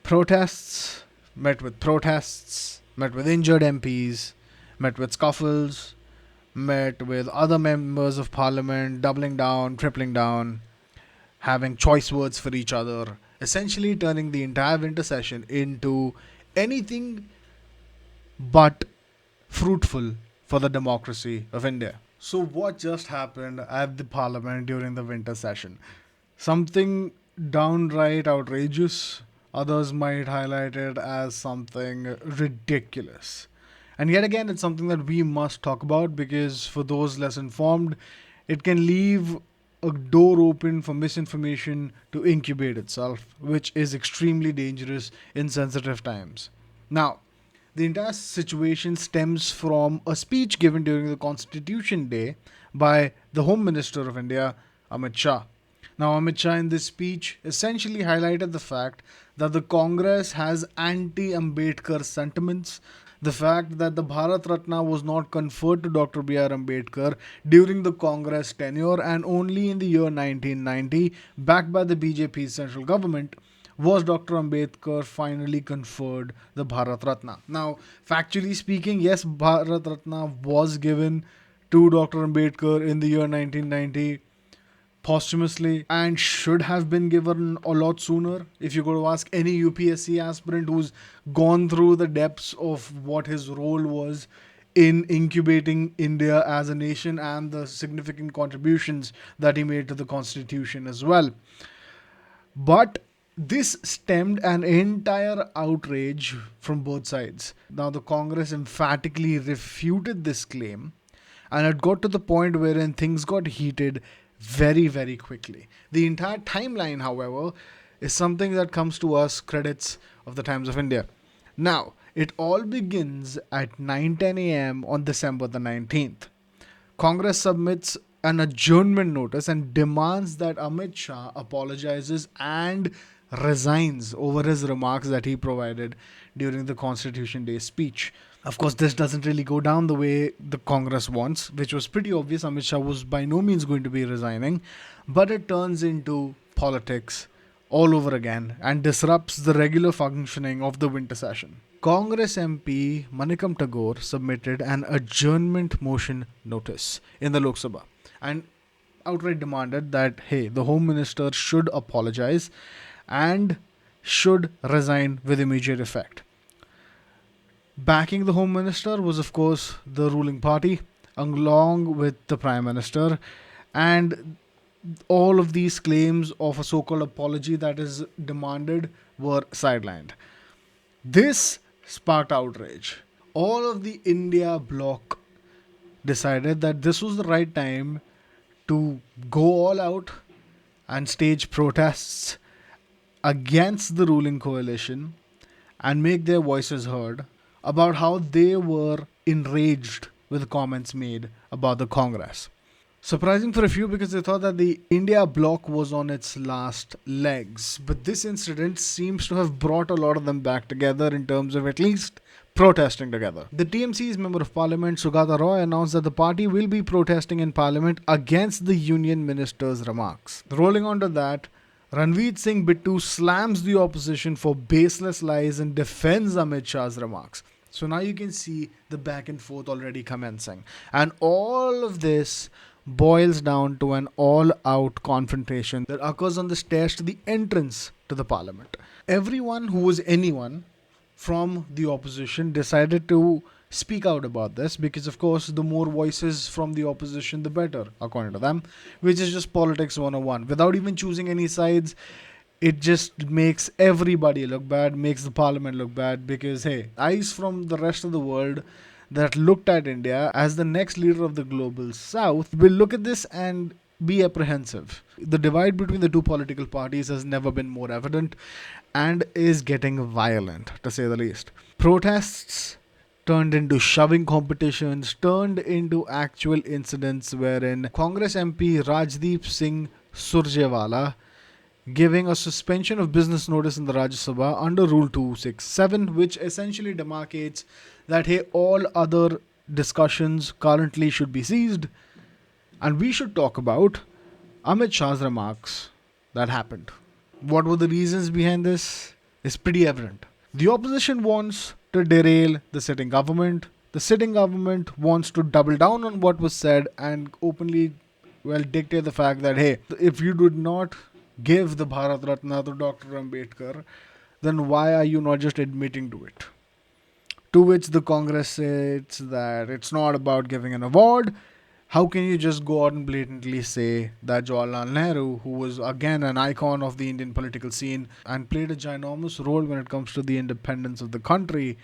Protests met with protests, met with injured MPs, met with scuffles, met with other members of parliament doubling down, tripling down, having choice words for each other, essentially turning the entire winter session into anything but fruitful for the democracy of India. So, what just happened at the parliament during the winter session? Something downright outrageous. Others might highlight it as something ridiculous. And yet again, it's something that we must talk about because for those less informed, it can leave a door open for misinformation to incubate itself, which is extremely dangerous in sensitive times. Now, the entire situation stems from a speech given during the Constitution Day by the Home Minister of India, Amit Shah. Now, Amit Shah in this speech essentially highlighted the fact that the Congress has anti Ambedkar sentiments, the fact that the Bharat Ratna was not conferred to Dr. B.R. Ambedkar during the Congress tenure and only in the year 1990, backed by the BJP central government, was Dr. Ambedkar finally conferred the Bharat Ratna. Now, factually speaking, yes, Bharat Ratna was given to Dr. Ambedkar in the year 1990 posthumously and should have been given a lot sooner. If you go to ask any UPSC aspirant who's gone through the depths of what his role was in incubating India as a nation and the significant contributions that he made to the constitution as well. But this stemmed an entire outrage from both sides. Now, the Congress emphatically refuted this claim, and it got to the point wherein things got heated very, very quickly. The entire timeline, however, is something that comes to us credits of the Times of India. Now, it all begins at 9:10 a.m. on December the 19th. Congress submits an adjournment notice and demands that Amit Shah apologizes and resigns over his remarks that he provided during the Constitution Day speech. Of course, this doesn't really go down the way the Congress wants, which was pretty obvious. Amit Shah was by no means going to be resigning, but it turns into politics all over again and disrupts the regular functioning of the winter session. Congress MP Manikam Tagore submitted an adjournment motion notice in the Lok Sabha and outright demanded that, hey, the Home Minister should apologize and should resign with immediate effect. Backing the Home Minister was, of course, the ruling party, along with the Prime Minister, and all of these claims of a so called apology that is demanded were sidelined. This sparked outrage. All of the India bloc decided that this was the right time to go all out and stage protests against the ruling coalition and make their voices heard about how they were enraged with comments made about the Congress. Surprising for a few because they thought that the India bloc was on its last legs. But this incident seems to have brought a lot of them back together in terms of at least protesting together. The TMC's Member of Parliament Sugata Roy announced that the party will be protesting in Parliament against the Union Minister's remarks. Rolling on to that, Ranveer Singh Bittu slams the opposition for baseless lies and defends Amit Shah's remarks. So now you can see the back and forth already commencing. And all of this boils down to an all-out confrontation that occurs on the stairs to the entrance to the parliament. Everyone who was anyone from the opposition decided to speak out about this because, of course, the more voices from the opposition, the better, according to them, which is just politics 101. Without even choosing any sides, it just makes everybody look bad, makes the parliament look bad because, hey, eyes from the rest of the world that looked at India as the next leader of the global south will look at this and be apprehensive. The divide between the two political parties has never been more evident and is getting violent, to say the least. Protests turned into shoving competitions, turned into actual incidents wherein Congress MP Rajdeep Singh Surjewala giving a suspension of business notice in the Rajya Sabha under Rule 267, which essentially demarcates that, hey, all other discussions currently should be ceased and we should talk about Amit Shah's remarks that happened. What were the reasons behind this? is pretty evident. The opposition wants to derail the sitting government. The sitting government wants to double down on what was said and openly, well, dictate the fact that, hey, if you did not give the Bharat Ratna to Dr. Ambedkar, then why are you not just admitting to it? To which the Congress says that it's not about giving an award. How can you just go out and blatantly say that Jawaharlal Nehru, who was again an icon of the Indian political scene and played a ginormous role when it comes to the independence of the country,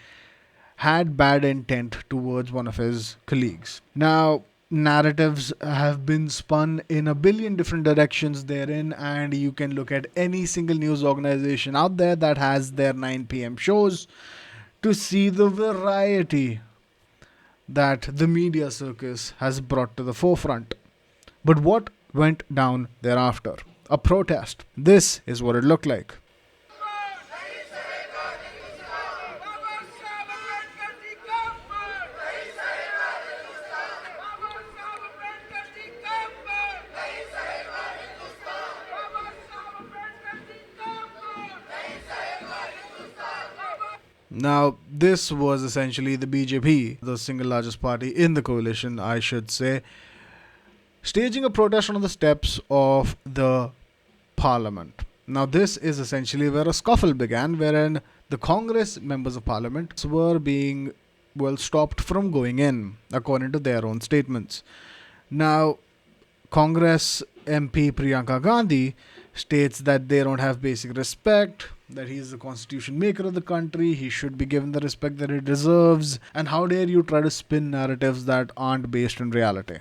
had bad intent towards one of his colleagues? Now, narratives have been spun in a billion different directions therein, and you can look at any single news organization out there that has their 9 p.m. shows to see the variety that the media circus has brought to the forefront. But what went down thereafter? A protest. This is what it looked like. Now, this was essentially the BJP, the single largest party in the coalition, I should say, staging a protest on the steps of the parliament. Now, this is essentially where a scuffle began, wherein the Congress members of parliament were being, well, stopped from going in, according to their own statements. Now, Congress MP Priyanka Gandhi states that they don't have basic respect, that he is the constitution maker of the country, he should be given the respect that he deserves, and how dare you try to spin narratives that aren't based in reality.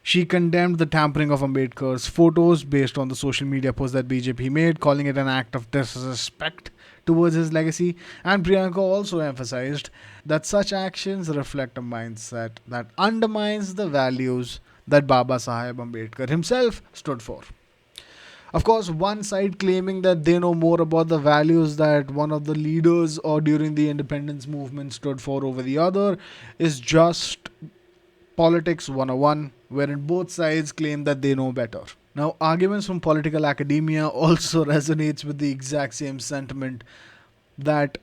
She condemned the tampering of Ambedkar's photos based on the social media post that BJP made, calling it an act of disrespect towards his legacy. And Priyanka also emphasized that such actions reflect a mindset that undermines the values that Baba Saheb Ambedkar himself stood for. Of course, one side claiming that they know more about the values that one of the leaders or during the independence movement stood for over the other is just politics 101, wherein both sides claim that they know better. Now, arguments from political academia also resonates with the exact same sentiment that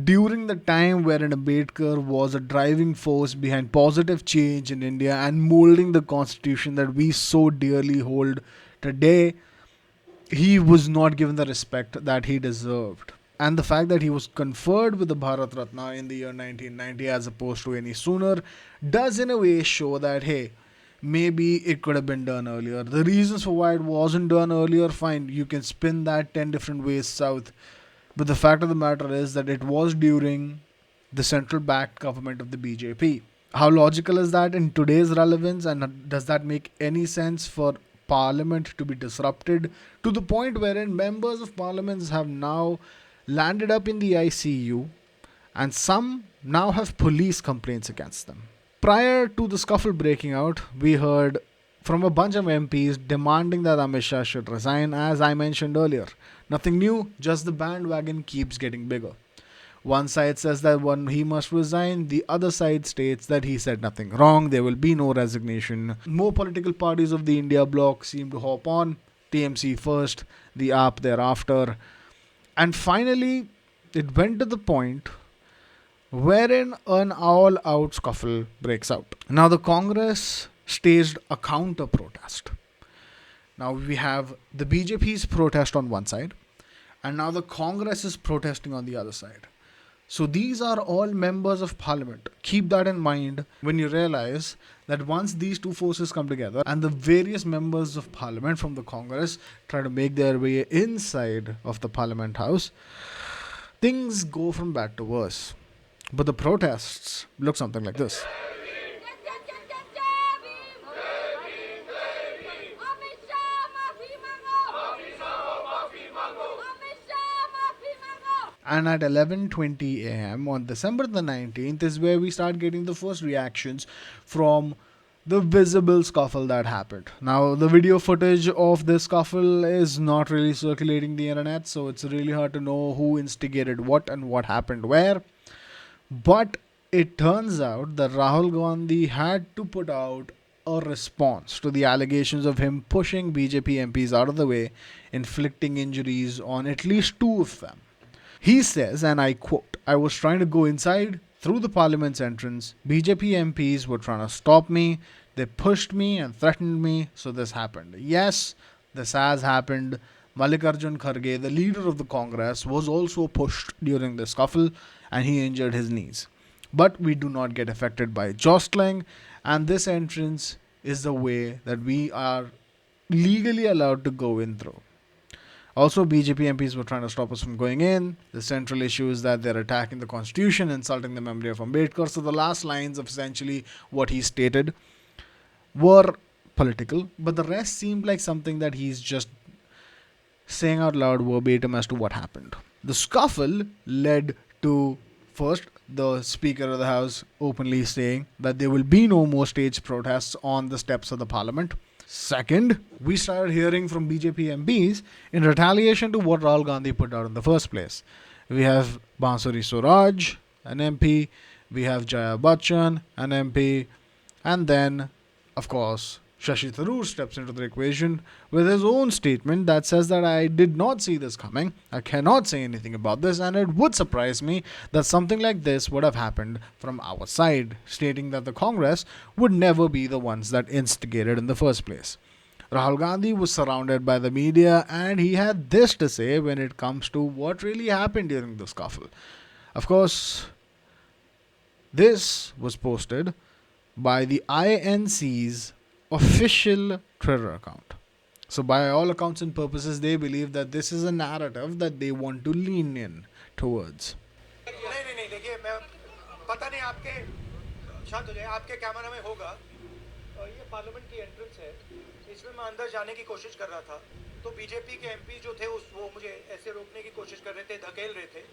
during the time wherein Ambedkar was a driving force behind positive change in India and molding the constitution that we so dearly hold today, he was not given the respect that he deserved. And the fact that he was conferred with the Bharat Ratna in the year 1990 as opposed to any sooner does in a way show that, hey, maybe it could have been done earlier. The reasons for why it wasn't done earlier, fine, you can spin that 10 different ways south. But the fact of the matter is that it was during the central backed government of the BJP. How logical is that in today's relevance, and does that make any sense for parliament to be disrupted to the point wherein members of parliaments have now landed up in the ICU and some now have police complaints against them? Prior to the scuffle breaking out, we heard from a bunch of MPs demanding that Amit Shah should resign, as I mentioned earlier. Nothing new, just the bandwagon keeps getting bigger. One side says that he must resign, the other side states that he said nothing wrong, there will be no resignation. More political parties of the India bloc seem to hop on, TMC first, the AAP thereafter. And finally, it went to the point wherein an all-out scuffle breaks out. Now, the Congress staged a counter-protest. Now, we have the BJP's protest on one side, and now the Congress is protesting on the other side. So these are all members of parliament. Keep that in mind when you realize that once these two forces come together and the various members of parliament from the Congress try to make their way inside of the parliament house, things go from bad to worse. But the protests look something like this. And at 11:20 a.m. on December the 19th is where we start getting the first reactions from the visible scuffle that happened. Now, the video footage of this scuffle is not really circulating the internet, so it's really hard to know who instigated what and what happened where. But it turns out that Rahul Gandhi had to put out a response to the allegations of him pushing BJP MPs out of the way, inflicting injuries on at least two of them. He says, and I quote, "I was trying to go inside through the parliament's entrance. BJP MPs were trying to stop me. They pushed me and threatened me, so this happened." Yes, this has happened. Mallikarjun Kharge, the leader of the Congress, was also pushed during the scuffle and he injured his knees. But we do not get affected by jostling, and this entrance is the way that we are legally allowed to go in through. Also, BJP MPs were trying to stop us from going in. The central issue is that they're attacking the constitution, insulting the memory of Ambedkar. So the last lines of essentially what he stated were political, but the rest seemed like something that he's just saying out loud verbatim as to what happened. The scuffle led to, first, the Speaker of the House openly saying that there will be no more staged protests on the steps of the Parliament. Second, we started hearing from BJP MPs in retaliation to what Rahul Gandhi put out in the first place. We have Bansuri Suraj, an MP, we have Jaya Bachchan, an MP, and then, of course, Shashi Tharoor steps into the equation with his own statement that says that I did not see this coming, I cannot say anything about this, and it would surprise me that something like this would have happened from our side, stating that the Congress would never be the ones that instigated in the first place. Rahul Gandhi was surrounded by the media and he had this to say when it comes to what really happened during the scuffle. Of course, this was posted by the INC's official Twitter account. So by all accounts and purposes, they believe that this is a narrative that they want to lean in towards. नहीं देखिए मैं पता नहीं आपके शांत हो जाए आपके कैमरा में होगा ये पार्लियामेंट की एंट्रेंस है इसमें मैं अंदर जाने की कोशिश कर रहा था तो बीजेपी के एमपी जो थे वो मुझे ऐसे रोकने की कोशिश कर रहे थे धकेल रहे थे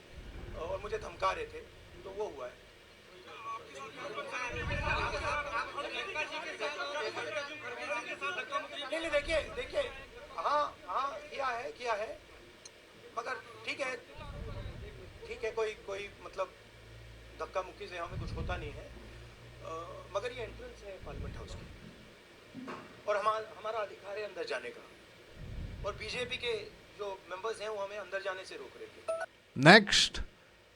और मुझे धमका रहे थे तो वो हुआ है नहीं देखिए हाँ हाँ किया है मगर ठीक है कोई मतलब धक्का मुक्की से हमें कुछ होता नहीं है मगर ये एंट्रेंस है पार्लियामेंट हाउस की और हमारा अधिकार है अंदर जाने का और बीजेपी के जो मेंबर्स हैं वो हमें अंदर जाने से रोक रहे थे. Next,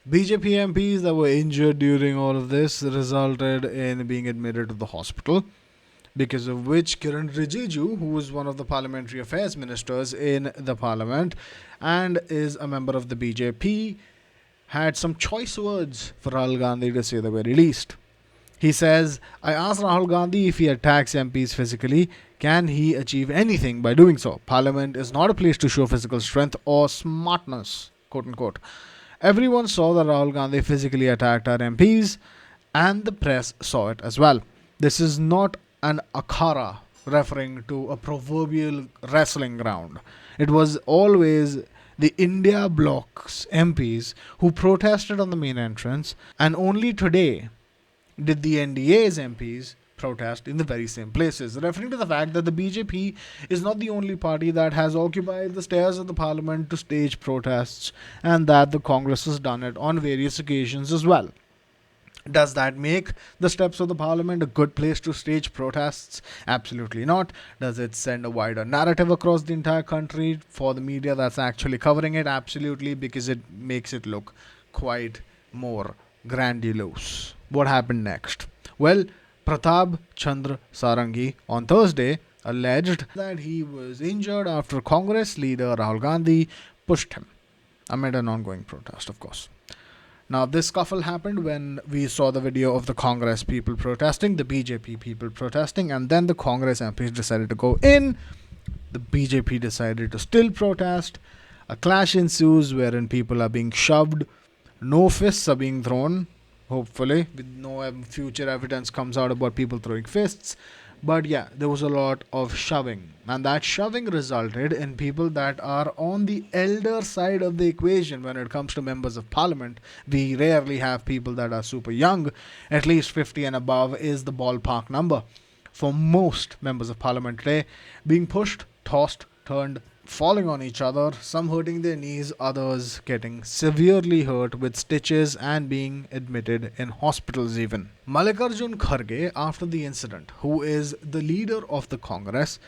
BJP MPs that were injured during all of this resulted in being admitted to the hospital, because of which Kiran Rijiju, who is one of the parliamentary affairs ministers in the parliament and is a member of the BJP, had some choice words for Rahul Gandhi, to say the very least. He says, "I asked Rahul Gandhi if he attacks MPs physically, can he achieve anything by doing so? Parliament is not a place to show physical strength or smartness," quote unquote. Everyone saw that Rahul Gandhi physically attacked our MPs and the press saw it as well. This is not an akhara referring to a proverbial wrestling ground. It was always the India Bloc's MPs who protested on the main entrance, and only today did the NDA's MPs protest in the very same places, referring to the fact that the BJP is not the only party that has occupied the stairs of the parliament to stage protests, and that the Congress has done it on various occasions as well. Does that make the steps of the parliament a good place to stage protests? Absolutely not. Does it send a wider narrative across the entire country for the media that's actually covering it? Absolutely, because it makes it look quite more grandiose. What happened next? Well, Pratap Chandra Sarangi on Thursday alleged that he was injured after Congress leader Rahul Gandhi pushed him amid an ongoing protest, of course. Now, this scuffle happened when we saw the video of the Congress people protesting, the BJP people protesting, and then the Congress MPs decided to go in. The BJP decided to still protest. A clash ensues wherein people are being shoved. No fists are being thrown, hopefully, with no future evidence comes out about people throwing fists. But yeah, there was a lot of shoving, and that shoving resulted in people that are on the elder side of the equation when it comes to members of parliament. We rarely have people that are super young. At least 50 and above is the ballpark number for most members of parliament today, being pushed, tossed, turned, falling on each other, some hurting their knees, others getting severely hurt with stitches and being admitted in hospitals even. Mallikarjun Kharge, after the incident, who is the leader of the Congress,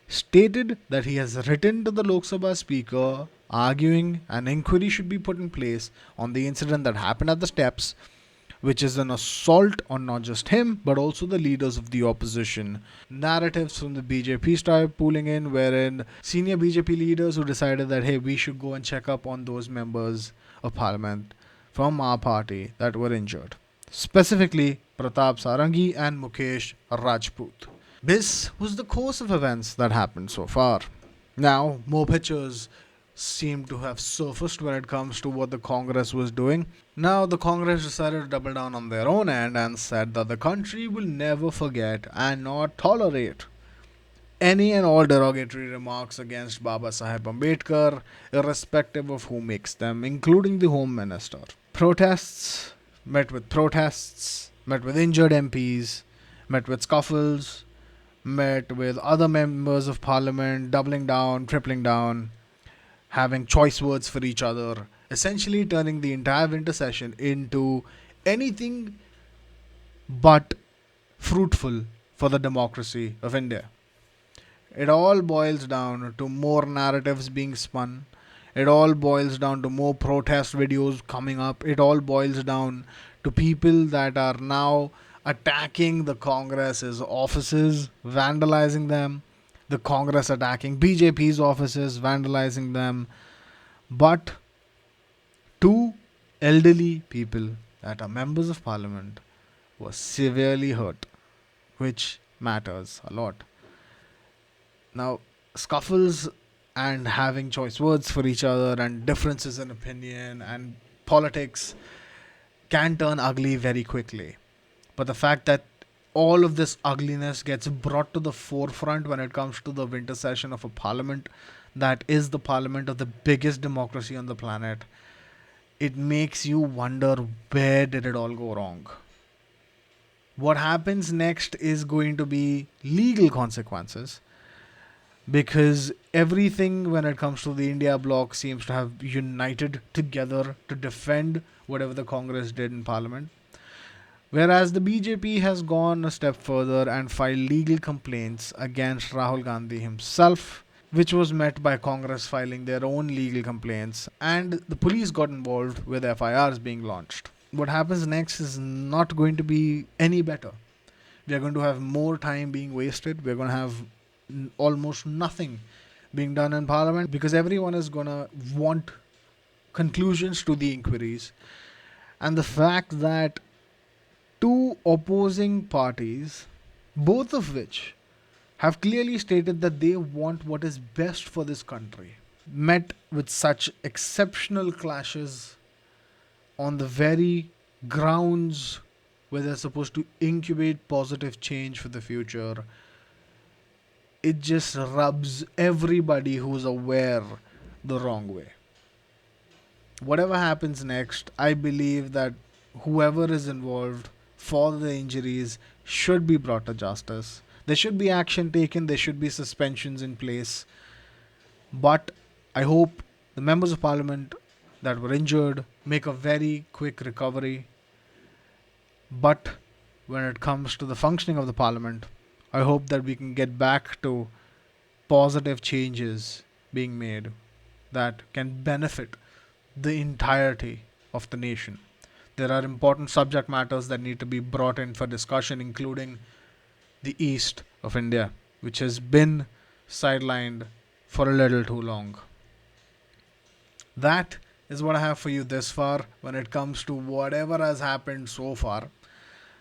stated that he has written to the Lok Sabha Speaker arguing an inquiry should be put in place on the incident that happened at the steps, which is an assault on not just him but also the leaders of the opposition. Narratives from the BJP started pooling in, wherein senior BJP leaders who decided that hey, we should go and check up on those members of parliament from our party that were injured. Specifically, Pratap Sarangi and Mukesh Rajput. This was the course of events that happened so far. Now, more pictures seem to have surfaced when it comes to what the Congress was doing. Now, the Congress decided to double down on their own end and said that the country will never forget and not tolerate any and all derogatory remarks against Baba Saheb Ambedkar, irrespective of who makes them, including the Home Minister. Protests, met with injured MPs, met with scuffles, met with other members of parliament doubling down, tripling down, having choice words for each other, essentially turning the entire winter session into anything but fruitful for the democracy of India. It all boils down to more narratives being spun. It all boils down to more protest videos coming up. It all boils down to people that are now attacking the Congress's offices, vandalizing them. The Congress attacking BJP's offices, vandalizing them. But two elderly people that are members of parliament were severely hurt, which matters a lot. Now, scuffles and having choice words for each other and differences in opinion and politics can turn ugly very quickly. But the fact that all of this ugliness gets brought to the forefront when it comes to the winter session of a parliament that is the parliament of the biggest democracy on the planet, it makes you wonder, where did it all go wrong? What happens next is going to be legal consequences, because everything when it comes to the India bloc seems to have united together to defend whatever the Congress did in parliament. Whereas the BJP has gone a step further and filed legal complaints against Rahul Gandhi himself, which was met by Congress filing their own legal complaints, and the police got involved with FIRs being launched. What happens next is not going to be any better. We are going to have more time being wasted. We're going to have almost nothing being done in parliament because everyone is going to want conclusions to the inquiries. And the fact that two opposing parties, both of which have clearly stated that they want what is best for this country, met with such exceptional clashes on the very grounds where they're supposed to incubate positive change for the future, it just rubs everybody who's aware the wrong way. Whatever happens next, I believe that whoever is involved for the injuries should be brought to justice. There should be action taken, there should be suspensions in place. But I hope the members of parliament that were injured make a very quick recovery. But when it comes to the functioning of the parliament, I hope that we can get back to positive changes being made that can benefit the entirety of the nation. There are important subject matters that need to be brought in for discussion, including the east of India, which has been sidelined for a little too long. That is what I have for you this far when it comes to whatever has happened so far.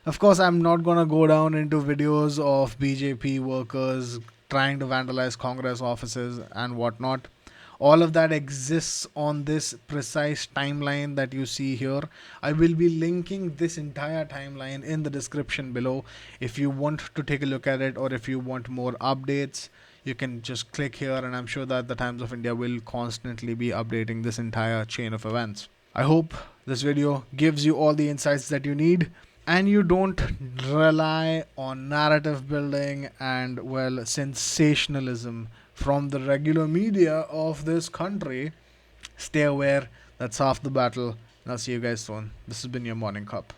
Of course, I'm not going to go down into videos of BJP workers trying to vandalize Congress offices and whatnot. All of that exists on this precise timeline that you see here. I will be linking this entire timeline in the description below. If you want to take a look at it, or if you want more updates, you can just click here, and I'm sure that the Times of India will constantly be updating this entire chain of events. I hope this video gives you all the insights that you need, and you don't rely on narrative building and, well, sensationalism from the regular media of this country. Stay aware. That's half the battle. And I'll see you guys soon. This has been your morning cup.